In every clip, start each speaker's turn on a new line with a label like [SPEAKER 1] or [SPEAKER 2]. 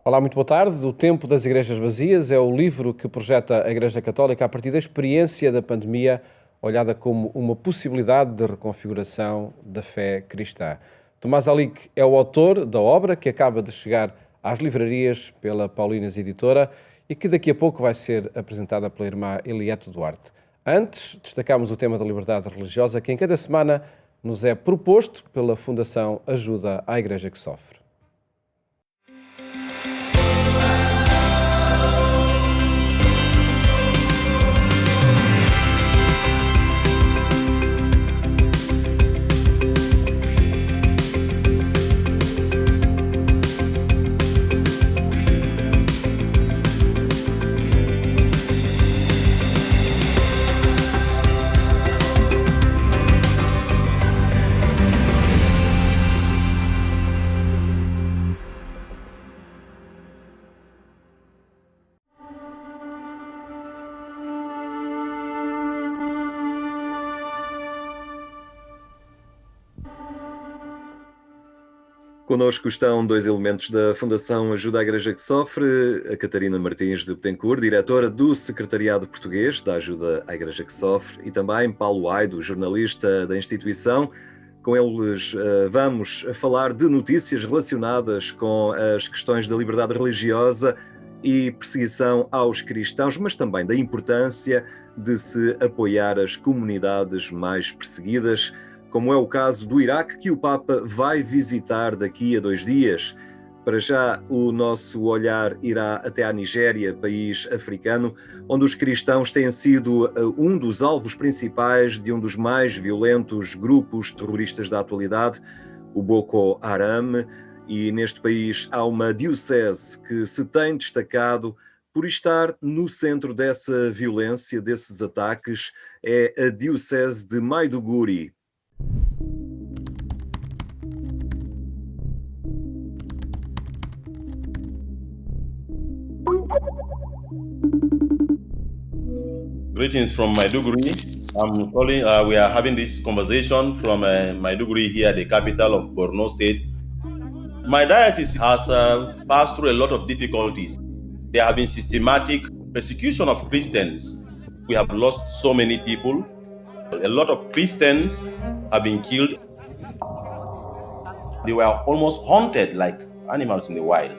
[SPEAKER 1] Olá, muito boa tarde. O Tempo das Igrejas Vazias é o livro que projeta a Igreja Católica a partir da experiência da pandemia, olhada como uma possibilidade de reconfiguração da fé cristã. Tomás Alique é o autor da obra que acaba de chegar às livrarias pela Paulinas Editora e que daqui a pouco vai ser apresentada pela irmã Eliette Duarte. Antes, destacamos o tema da liberdade religiosa que em cada semana nos é proposto pela Fundação Ajuda à Igreja que Sofre.
[SPEAKER 2] Connosco estão dois elementos da Fundação Ajuda à Igreja que Sofre, a Catarina Martins de Betancourt, diretora do Secretariado Português da Ajuda à Igreja que Sofre, e também Paulo Aido, jornalista da instituição. Com eles vamos falar de notícias relacionadas com as questões da liberdade religiosa e perseguição aos cristãos, mas também da importância de se apoiar as comunidades mais perseguidas, como é o caso do Iraque, que o Papa vai visitar daqui a 2 dias. Para já, o nosso olhar irá até à Nigéria, país africano, onde os cristãos têm sido um dos alvos principais de um dos mais violentos grupos terroristas da atualidade, o Boko Haram, e neste país há uma diocese que se tem destacado por estar no centro dessa violência, desses ataques, é a diocese de Maiduguri.
[SPEAKER 3] Greetings from Maiduguri. I'm calling. We are having this conversation from Maiduguri here, the capital of Borno State. My diocese has passed through a lot of difficulties. There have been systematic persecution of Christians. We have lost so many people. A lot of Christians have been killed. They were almost hunted like animals in the wild.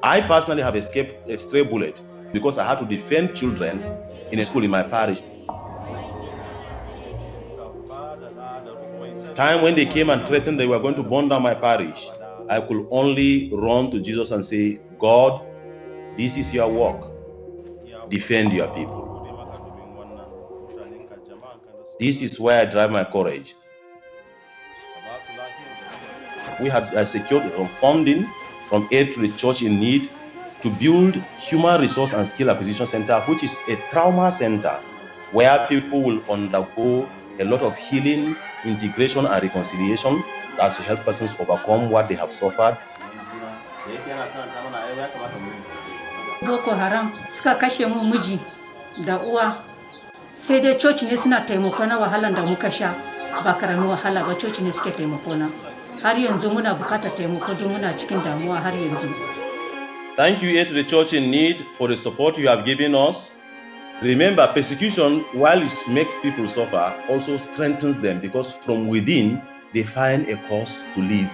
[SPEAKER 3] I personally have escaped a stray bullet because I had to defend children in a school in my parish. Time when they came and threatened they were going to burn down my parish, I could only run to Jesus and say, God, this is your work. Defend your people. This is where I drive my courage. We have secured funding from aid to the church in need to build human resource and skill acquisition center, which is a trauma center where people will undergo a lot of healing, integration and reconciliation as to help persons overcome what they have suffered.
[SPEAKER 4] Boko Haram suka kashe mu miji da uwa, sai dai coci ne suna taimako na wahalan da muka sha, ba karamin wahala ba, coci ne suke taimako na. Har yanzu muna bukatar taimako don muna cikin damuwa har yanzu.
[SPEAKER 3] Thank you to the church in need for the support you have given us. Remember, persecution, while it makes people suffer, also strengthens them because from within they find a cause to live.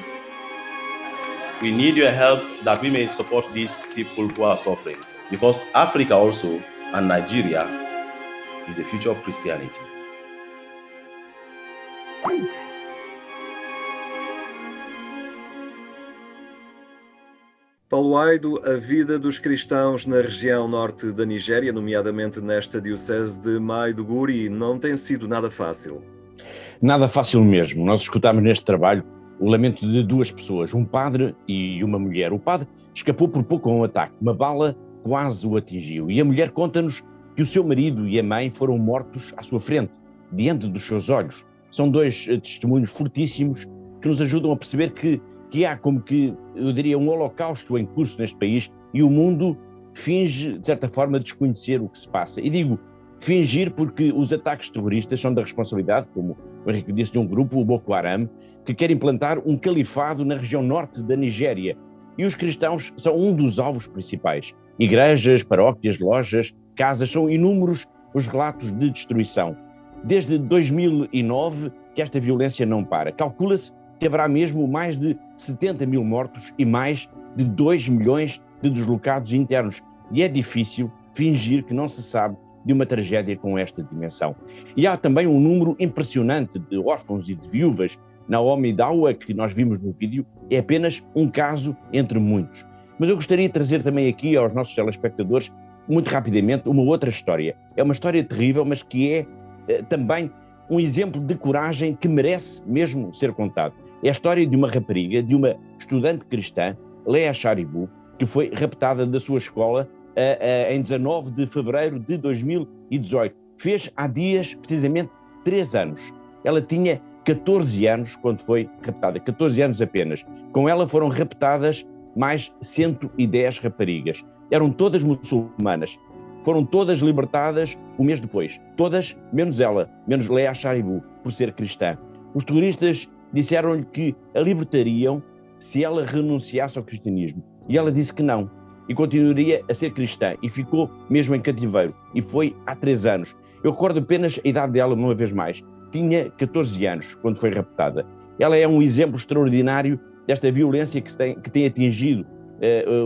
[SPEAKER 3] We need your help that we may support these people who are suffering, because Africa also and Nigeria is the future of Christianity.
[SPEAKER 2] Paulo Aido, a vida dos cristãos na região norte da Nigéria, nomeadamente nesta diocese de Maiduguri, não tem sido nada fácil.
[SPEAKER 5] Nada fácil mesmo. Nós escutámos neste trabalho o lamento de 2 pessoas, um padre e uma mulher. O padre escapou por pouco a um ataque, uma bala quase o atingiu. E a mulher conta-nos que o seu marido e a mãe foram mortos à sua frente, diante dos seus olhos. São 2 testemunhos fortíssimos que nos ajudam a perceber que há como que, eu diria, um holocausto em curso neste país e o mundo finge, de certa forma, desconhecer o que se passa. E digo fingir porque os ataques terroristas são da responsabilidade, como o Henrique disse, de um grupo, o Boko Haram, que quer implantar um califado na região norte da Nigéria. E os cristãos são um dos alvos principais. Igrejas, paróquias, lojas, casas, são inúmeros os relatos de destruição. Desde 2009 que esta violência não para. Calcula-se que haverá mesmo mais de 70 mil mortos e mais de 2 milhões de deslocados internos. E é difícil fingir que não se sabe de uma tragédia com esta dimensão. E há também um número impressionante de órfãos e de viúvas. Naomi Dawa, que nós vimos no vídeo, é apenas um caso entre muitos. Mas eu gostaria de trazer também aqui aos nossos telespectadores, muito rapidamente, uma outra história. É uma história terrível, mas que é também um exemplo de coragem que merece mesmo ser contado. É a história de uma rapariga, de uma estudante cristã, Leah Sharibu, que foi raptada da sua escola em 19 de fevereiro de 2018. Fez há dias, precisamente, 3 anos. Ela tinha 14 anos quando foi raptada, 14 anos apenas. Com ela foram raptadas mais 110 raparigas. Eram todas muçulmanas. Foram todas libertadas um mês depois. Todas, menos ela, menos Leah Sharibu, por ser cristã. Os terroristas disseram-lhe que a libertariam se ela renunciasse ao cristianismo. E ela disse que não. E continuaria a ser cristã. E ficou mesmo em cativeiro. E foi há 3 anos. Eu recordo apenas a idade dela uma vez mais. Tinha 14 anos quando foi raptada. Ela é um exemplo extraordinário desta violência que tem atingido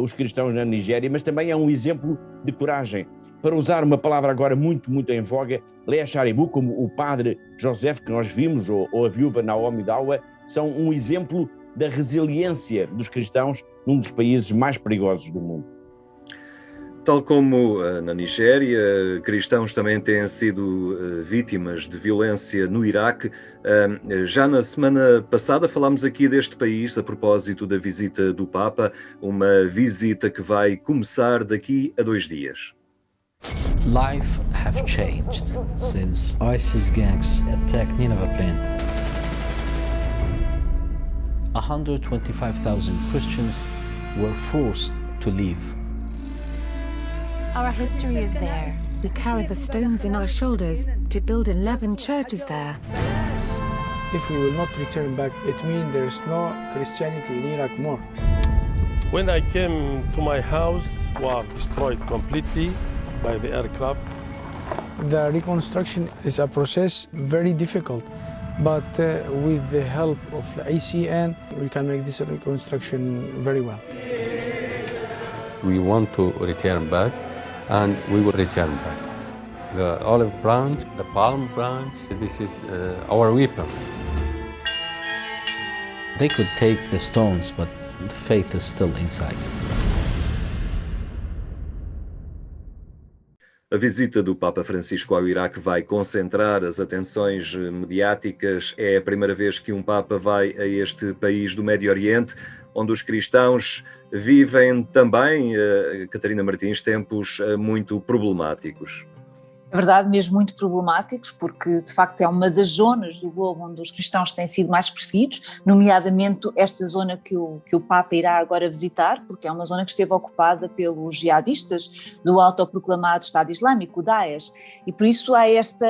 [SPEAKER 5] os cristãos na Nigéria, mas também é um exemplo de coragem. Para usar uma palavra agora muito, muito em voga, Leah Sharibu, como o padre Joseph que nós vimos, ou a viúva Naomi Dawa, são um exemplo da resiliência dos cristãos num dos países mais perigosos do mundo.
[SPEAKER 2] Tal como na Nigéria, cristãos também têm sido vítimas de violência no Iraque. Já na semana passada falámos aqui deste país a propósito da visita do Papa, uma visita que vai começar daqui a 2 dias.
[SPEAKER 6] Life have changed since ISIS gangs attacked Nineveh Plain. 125,000 Christians were forced to leave.
[SPEAKER 7] Our history is there. We carried the stones in our shoulders to build 11 churches there.
[SPEAKER 8] If we will not return back, it means there is no Christianity in Iraq more.
[SPEAKER 9] When I came to my house, was destroyed completely by the aircraft.
[SPEAKER 8] The reconstruction is a process very difficult, but with the help of the ACN, we can make this reconstruction very well.
[SPEAKER 10] We want to return back, and we will return back. The olive branch, the palm branch, this is our weapon.
[SPEAKER 6] They could take the stones, but the faith is still inside.
[SPEAKER 2] A visita do Papa Francisco ao Iraque vai concentrar as atenções mediáticas. É a primeira vez que um Papa vai a este país do Médio Oriente, onde os cristãos vivem também, Catarina Martins, tempos muito problemáticos.
[SPEAKER 11] É verdade, mesmo muito problemáticos, porque de facto é uma das zonas do globo onde os cristãos têm sido mais perseguidos, nomeadamente esta zona que o Papa irá agora visitar, porque é uma zona que esteve ocupada pelos jihadistas do autoproclamado Estado Islâmico, o Daesh, e por isso há este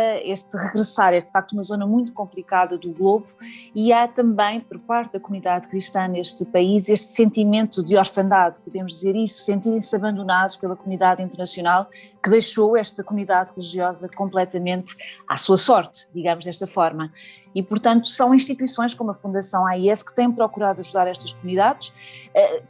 [SPEAKER 11] regressar, é de facto uma zona muito complicada do globo, e há também, por parte da comunidade cristã neste país, este sentimento de orfandade, podemos dizer isso, sentirem-se abandonados pela comunidade internacional, que deixou esta comunidade religiosa completamente à sua sorte, digamos desta forma. E, portanto, são instituições como a Fundação AIS que têm procurado ajudar estas comunidades,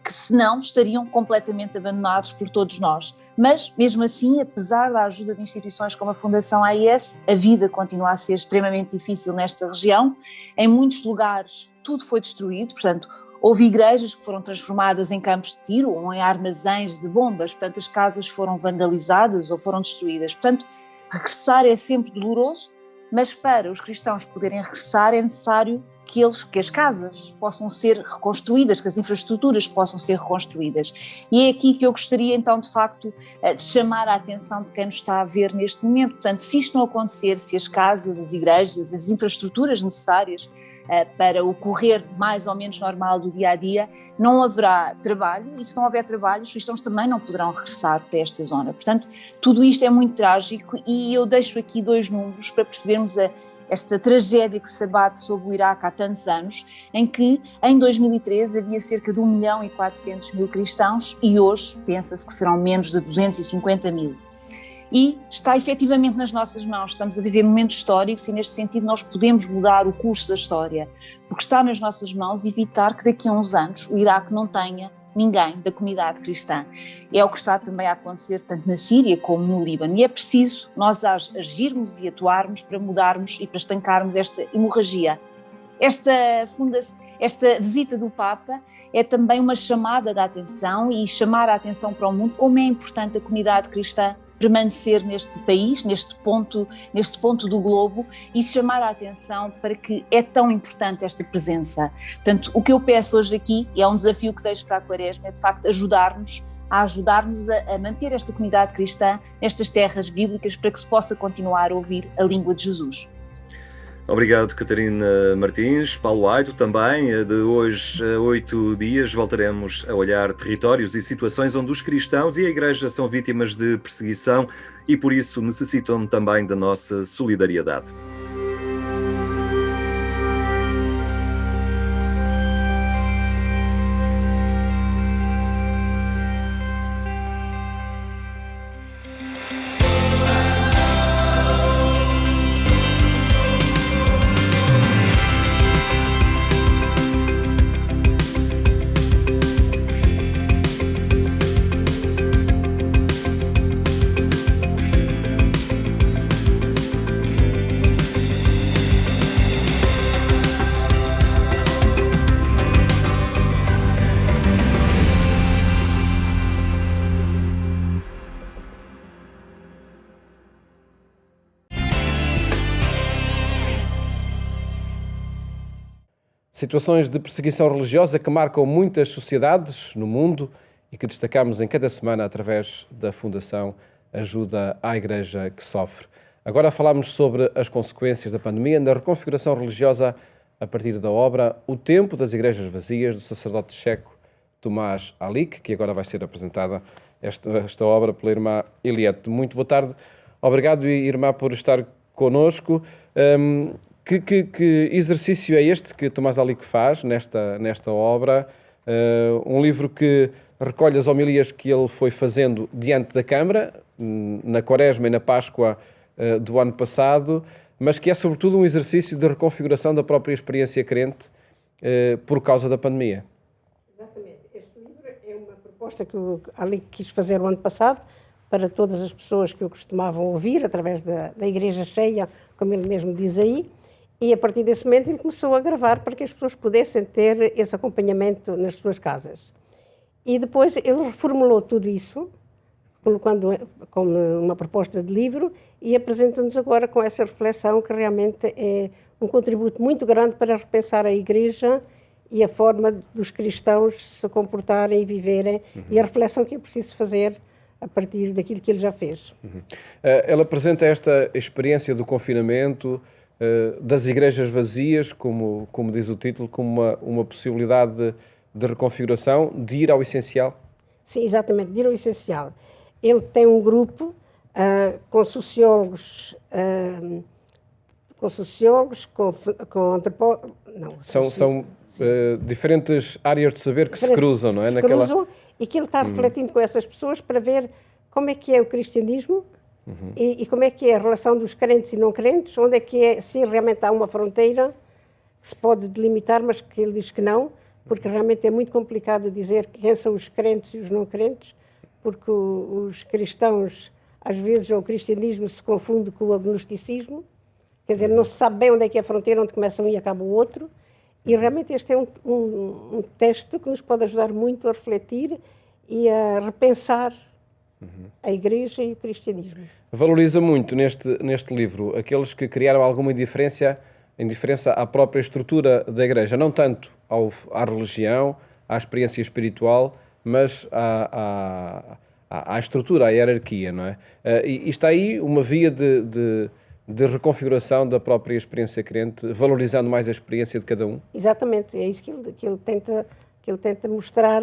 [SPEAKER 11] que senão estariam completamente abandonados por todos nós. Mas, mesmo assim, apesar da ajuda de instituições como a Fundação AIS, a vida continua a ser extremamente difícil nesta região. Em muitos lugares tudo foi destruído, portanto, houve igrejas que foram transformadas em campos de tiro ou em armazéns de bombas, portanto as casas foram vandalizadas ou foram destruídas. Portanto, regressar é sempre doloroso, mas para os cristãos poderem regressar é necessário que as casas possam ser reconstruídas, que as infraestruturas possam ser reconstruídas. E é aqui que eu gostaria então de facto de chamar a atenção de quem nos está a ver neste momento. Portanto, se isto não acontecer, se as casas, as igrejas, as infraestruturas necessárias para o correr mais ou menos normal do dia a dia, não haverá trabalho, e se não houver trabalho, os cristãos também não poderão regressar para esta zona. Portanto, tudo isto é muito trágico, e eu deixo aqui 2 números para percebermos esta tragédia que se abate sobre o Iraque há tantos anos, em que em 2013 havia cerca de 1.400.000 cristãos e hoje pensa-se que serão menos de 250.000. E está efetivamente nas nossas mãos, estamos a viver momentos históricos e neste sentido nós podemos mudar o curso da história, porque está nas nossas mãos evitar que daqui a uns anos o Iraque não tenha ninguém da comunidade cristã. É o que está também a acontecer tanto na Síria como no Líbano, e é preciso nós agirmos e atuarmos para mudarmos e para estancarmos esta hemorragia. Esta visita do Papa é também uma chamada de atenção e chamar a atenção para o mundo como é importante a comunidade cristã permanecer neste país, neste ponto do globo, e chamar a atenção para que é tão importante esta presença. Portanto, o que eu peço hoje aqui, e é um desafio que deixo para a Quaresma, é de facto ajudarmos a manter esta comunidade cristã nestas terras bíblicas para que se possa continuar a ouvir a língua de Jesus.
[SPEAKER 2] Obrigado, Catarina Martins. Paulo Aido também. De hoje a 8 dias voltaremos a olhar territórios e situações onde os cristãos e a Igreja são vítimas de perseguição e por isso necessitam também da nossa solidariedade. Situações de perseguição religiosa que marcam muitas sociedades no mundo e que destacamos em cada semana através da Fundação Ajuda à Igreja que Sofre. Agora falamos sobre as consequências da pandemia na reconfiguração religiosa a partir da obra O Tempo das Igrejas Vazias, do sacerdote checo Tomás Alik, que agora vai ser apresentada esta obra pela irmã Eliette. Muito boa tarde. Obrigado, irmã, por estar connosco. Que exercício é este que Tomás Alik faz nesta obra? Um livro que recolhe as homilias que ele foi fazendo diante da Câmara, na Quaresma e na Páscoa do ano passado, mas que é sobretudo um exercício de reconfiguração da própria experiência crente por causa da pandemia.
[SPEAKER 12] Exatamente. Este livro é uma proposta que o Alik quis fazer o ano passado para todas as pessoas que o costumavam ouvir através da igreja cheia, como ele mesmo diz aí. E a partir desse momento ele começou a gravar para que as pessoas pudessem ter esse acompanhamento nas suas casas. E depois ele reformulou tudo isso, colocando como uma proposta de livro e apresenta-nos agora com essa reflexão que realmente é um contributo muito grande para repensar a Igreja e a forma dos cristãos se comportarem e viverem e a reflexão que é preciso fazer a partir daquilo que ele já fez.
[SPEAKER 1] Ele apresenta esta experiência do confinamento, das igrejas vazias, como diz o título, como uma possibilidade de reconfiguração, de ir ao essencial?
[SPEAKER 12] Sim, exatamente, de ir ao essencial. Ele tem um grupo com sociólogos, com antropólogos...
[SPEAKER 1] São diferentes áreas de saber que se cruzam, não é?
[SPEAKER 12] Cruzam e que ele está refletindo com essas pessoas para ver como é que é o cristianismo, e como é que é a relação dos crentes e não crentes, onde é que é, se realmente há uma fronteira que se pode delimitar, mas que ele diz que não, porque realmente é muito complicado dizer quem são os crentes e os não crentes, porque os cristãos, às vezes, ou o cristianismo se confunde com o agnosticismo, quer dizer, não se sabe bem onde é que é a fronteira, onde começa um e acaba o outro, e realmente este é um texto que nos pode ajudar muito a refletir e a repensar a Igreja e o cristianismo.
[SPEAKER 1] Valoriza muito neste livro aqueles que criaram alguma indiferença à própria estrutura da Igreja, não tanto à religião, à experiência espiritual, mas à estrutura, à hierarquia, não é? E está aí uma via de de reconfiguração da própria experiência crente, valorizando mais a experiência de cada um?
[SPEAKER 12] Exatamente, é isso que ele tenta mostrar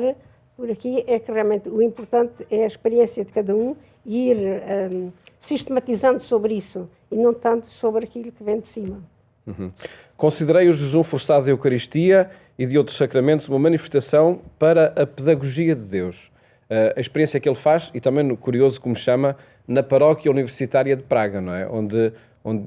[SPEAKER 12] por aqui, é que realmente o importante é a experiência de cada um e ir sistematizando sobre isso e não tanto sobre aquilo que vem de cima.
[SPEAKER 1] Considerei o jejum forçado da Eucaristia e de outros sacramentos uma manifestação para a pedagogia de Deus. A experiência que ele faz, e também curioso como chama, na paróquia universitária de Praga, não é? Onde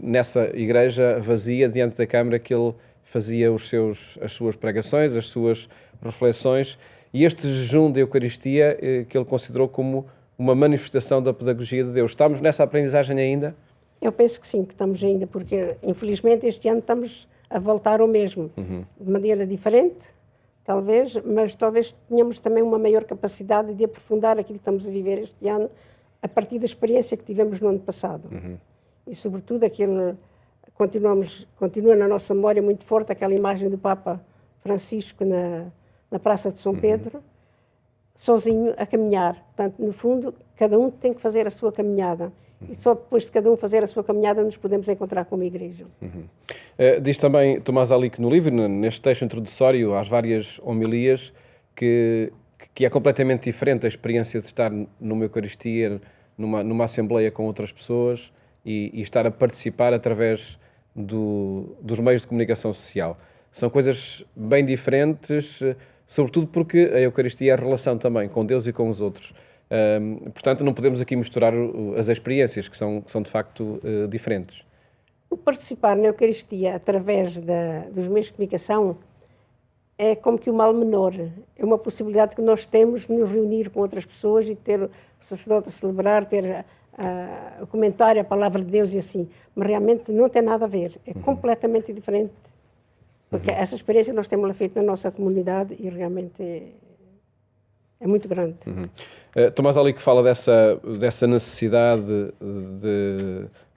[SPEAKER 1] nessa igreja vazia, diante da câmara, que ele fazia as suas pregações, as suas reflexões, e este jejum da Eucaristia que ele considerou como uma manifestação da pedagogia de Deus. Estamos nessa aprendizagem ainda?
[SPEAKER 12] Eu penso que sim, que estamos ainda, porque infelizmente este ano estamos a voltar ao mesmo, de maneira diferente, talvez, mas talvez tenhamos também uma maior capacidade de aprofundar aquilo que estamos a viver este ano, a partir da experiência que tivemos no ano passado. E sobretudo continua na nossa memória muito forte aquela imagem do Papa Francisco na Praça de São Pedro, sozinho a caminhar. Portanto, no fundo, cada um tem que fazer a sua caminhada. E só depois de cada um fazer a sua caminhada nos podemos encontrar como igreja.
[SPEAKER 1] Diz também Tomás Alique no livro, neste texto introdutório às várias homilias, que é completamente diferente a experiência de estar numa Eucaristia, numa assembleia com outras pessoas e estar a participar através dos meios de comunicação social. São coisas bem diferentes, sobretudo porque a Eucaristia é a relação também com Deus e com os outros. Portanto, não podemos aqui misturar as experiências, que são de facto diferentes.
[SPEAKER 12] O participar na Eucaristia através dos meios de comunicação é como que o mal menor. É uma possibilidade que nós temos de nos reunir com outras pessoas e ter o sacerdote a celebrar, ter o comentário, a palavra de Deus e assim. Mas realmente não tem nada a ver. É completamente diferente. Porque essa experiência nós temos feita na nossa comunidade e realmente é muito grande.
[SPEAKER 1] Tomás Alique fala dessa necessidade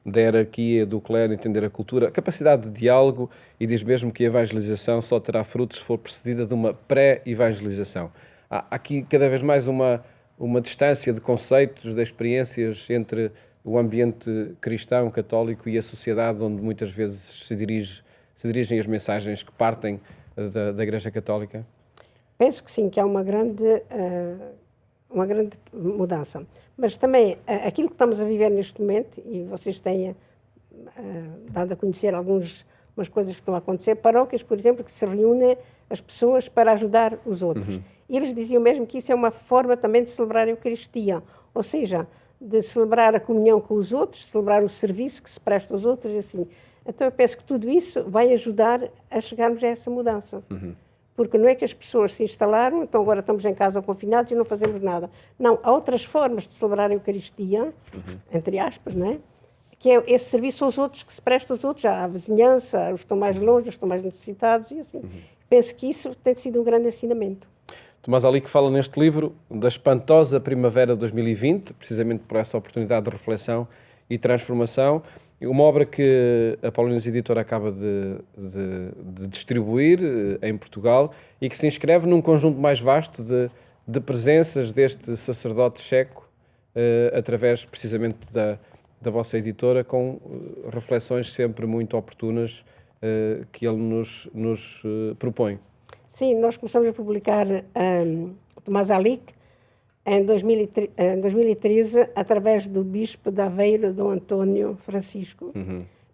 [SPEAKER 1] da hierarquia do clero, entender a cultura, a capacidade de diálogo, e diz mesmo que a evangelização só terá frutos se for precedida de uma pré-evangelização. Há aqui cada vez mais uma distância de conceitos, de experiências entre o ambiente cristão, católico e a sociedade, onde muitas vezes se dirigem as mensagens que partem da Igreja Católica?
[SPEAKER 12] Penso que sim, que há uma grande mudança. Mas também aquilo que estamos a viver neste momento, e vocês têm dado a conhecer umas coisas que estão a acontecer, paróquias, por exemplo, que se reúnem as pessoas para ajudar os outros. E eles diziam mesmo que isso é uma forma também de celebrar a Eucaristia, ou seja, de celebrar a comunhão com os outros, celebrar o serviço que se presta aos outros, e assim. Então eu penso que tudo isso vai ajudar a chegarmos a essa mudança. Porque não é que as pessoas se instalaram, então agora estamos em casa confinados e não fazemos nada. Não, há outras formas de celebrar a Eucaristia, entre aspas, não é? Que é esse serviço aos outros, que se presta aos outros, à vizinhança, os que estão mais longe, os que estão mais necessitados e assim. Penso que isso tem sido um grande ensinamento.
[SPEAKER 1] Tomás Alique fala neste livro da espantosa primavera de 2020, precisamente por essa oportunidade de reflexão e transformação. Uma obra que a Paulinas Editora acaba de distribuir em Portugal e que se inscreve num conjunto mais vasto de presenças deste sacerdote checo, através precisamente da vossa editora, com reflexões sempre muito oportunas que ele nos propõe.
[SPEAKER 12] Sim, nós começamos a publicar Tomás Alique em 2013, através do bispo de Aveiro, Dom António Francisco,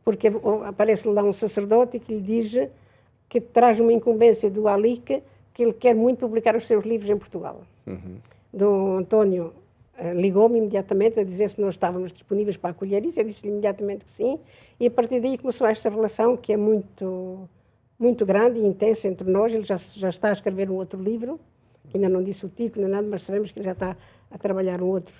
[SPEAKER 12] porque aparece lá um sacerdote que lhe diz que traz uma incumbência do Alique, que ele quer muito publicar os seus livros em Portugal. Dom António ligou-me imediatamente a dizer se nós estávamos disponíveis para acolher isso. Eu disse-lhe imediatamente que sim, e a partir daí começou esta relação que é muito grande e intensa entre nós. Ele já está a escrever um outro livro, que ainda não disse o título nem nada, mas sabemos que ele já está a trabalhar um outro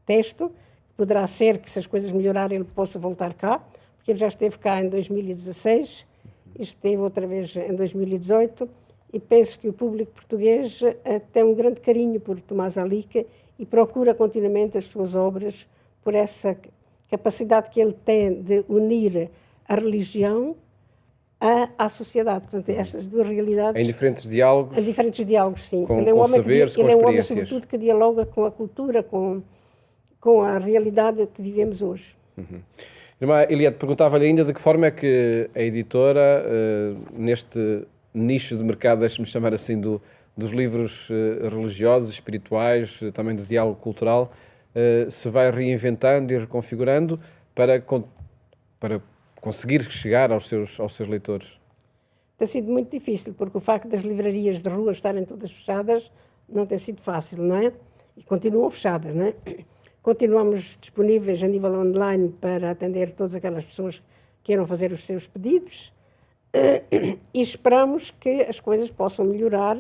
[SPEAKER 12] texto. Poderá ser que, se as coisas melhorarem, ele possa voltar cá, porque ele já esteve cá em 2016 e esteve outra vez em 2018, e penso que o público português tem um grande carinho por Tomás Alique e procura continuamente as suas obras por essa capacidade que ele tem de unir a religião à sociedade. Portanto, estas duas realidades...
[SPEAKER 1] Em diferentes diálogos?
[SPEAKER 12] Em diferentes diálogos, sim.
[SPEAKER 1] Ele é um homem
[SPEAKER 12] ele é um homem, sobretudo, que dialoga com a cultura, com a realidade que vivemos hoje.
[SPEAKER 1] Irmã Eliette, perguntava-lhe ainda de que forma é que a editora, neste nicho de mercado, deixe-me chamar assim, dos livros religiosos, espirituais, também de diálogo cultural, se vai reinventando e reconfigurando para conseguir chegar aos seus leitores?
[SPEAKER 12] Tem sido muito difícil, porque o facto das livrarias de rua estarem todas fechadas não tem sido fácil, não é? E continuam fechadas, não é? Continuamos disponíveis a nível online para atender todas aquelas pessoas que queiram fazer os seus pedidos e esperamos que as coisas possam melhorar,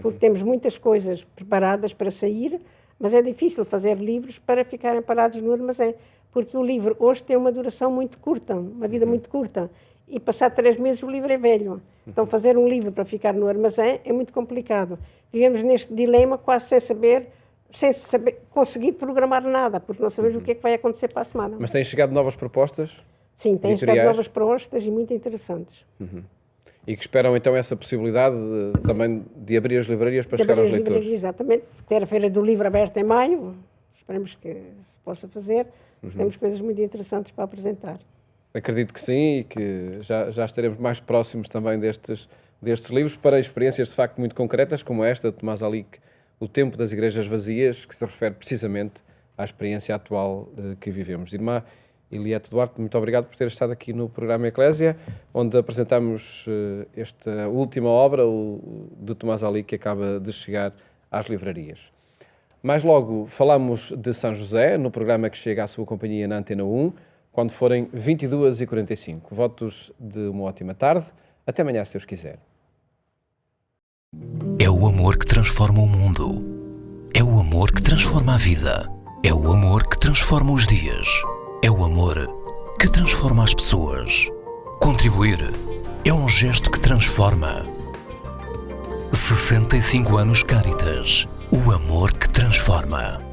[SPEAKER 12] porque temos muitas coisas preparadas para sair, mas é difícil fazer livros para ficarem parados no armazém, porque o livro hoje tem uma duração muito curta, uma vida muito curta, e passar 3 meses o livro é velho. Então fazer um livro para ficar no armazém é muito complicado. Vivemos neste dilema quase sem saber conseguir programar nada, porque não sabemos o que é que vai acontecer para a semana.
[SPEAKER 1] Mas têm chegado novas propostas?
[SPEAKER 12] Sim, têm chegado novas propostas e muito interessantes.
[SPEAKER 1] E que esperam então essa possibilidade também de abrir as livrarias para chegar aos leitores?
[SPEAKER 12] Exatamente. Ter a Feira do Livro aberta em maio, esperemos que se possa fazer. Temos coisas muito interessantes para apresentar.
[SPEAKER 1] Acredito que sim, e que já estaremos mais próximos também destes livros para experiências de facto muito concretas, como esta de Tomás Alique, O Tempo das Igrejas Vazias, que se refere precisamente à experiência atual que vivemos. Irmã Eliette Duarte, muito obrigado por ter estado aqui no programa Eclésia, onde apresentamos esta última obra de Tomás Alique, que acaba de chegar às livrarias. Mais logo falamos de São José, no programa que chega à sua companhia na Antena 1, quando forem 22h45. Votos de uma ótima tarde. Até amanhã, se Deus quiser.
[SPEAKER 13] É o amor que transforma o mundo. É o amor que transforma a vida. É o amor que transforma os dias. É o amor que transforma as pessoas. Contribuir é um gesto que transforma. 65 anos Cáritas. O amor que transforma.